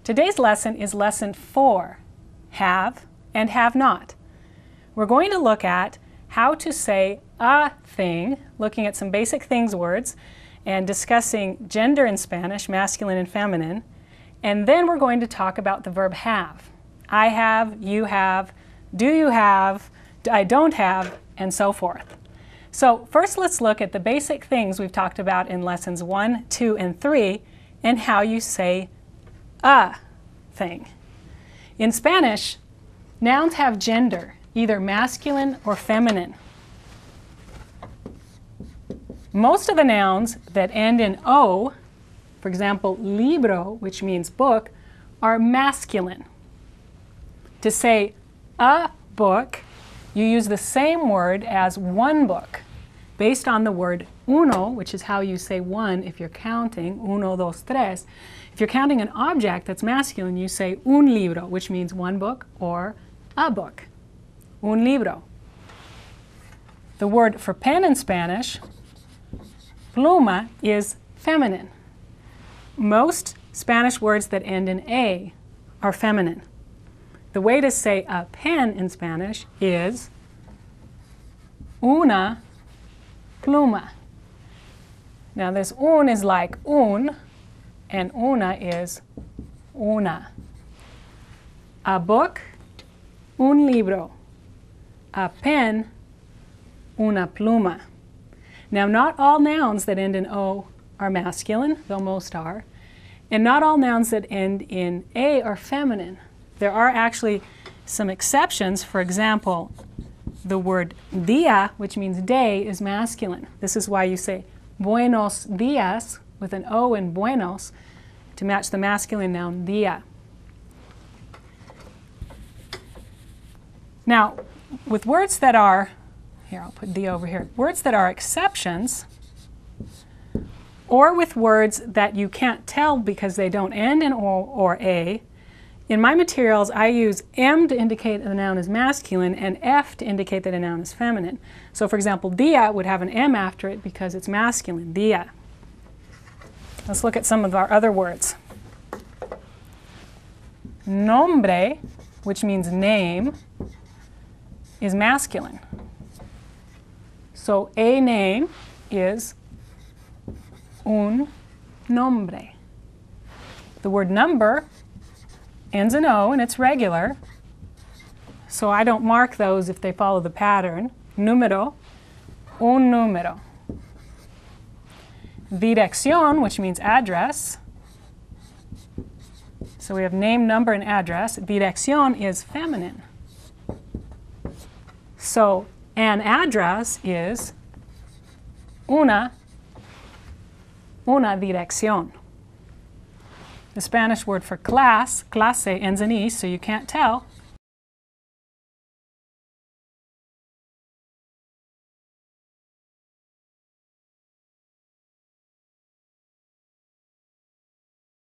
Today's lesson is lesson 4, have and have not. We're going to look at how to say a thing, looking at some basic things words and discussing gender in Spanish, masculine and feminine. And then we're going to talk about the verb have. I have, you have, do you have, I don't have, and so forth. So first let's look at the basic things we've talked about in lessons 1, 2, and 3 and how you say a thing. In Spanish, nouns have gender, either masculine or feminine. Most of the nouns that end in O, for example, libro, which means book, are masculine. To say a book, you use the same word as one book, based on the word uno, which is how you say one if you're counting, uno, dos, tres. If you're counting an object that's masculine, you say un libro, which means one book or a book. Un libro. The word for pen in Spanish, pluma, is feminine. Most Spanish words that end in A are feminine. The way to say a pen in Spanish is una pluma. Now this un is like un, and una is una. A book, un libro. A pen, una pluma. Now not all nouns that end in O are masculine, though most are, and not all nouns that end in A are feminine. There are actually some exceptions. For example, the word dia, which means day, is masculine. This is why you say buenos dias with an O in buenos to match the masculine noun dia. Now, with words that are, here I'll put dia over here, words that are exceptions, or with words that you can't tell because they don't end in O or A, in my materials I use M to indicate that a noun is masculine and F to indicate that a noun is feminine. So for example, dia would have an M after it because it's masculine, dia. Let's look at some of our other words. Nombre, which means name, is masculine. So a name is un nombre. The word number ends in O and it's regular, so I don't mark those if they follow the pattern. Número, un número. Dirección, which means address. So we have name, number, and address. Dirección is feminine. So an address is una dirección. The Spanish word for class, clase, ends in E, so you can't tell.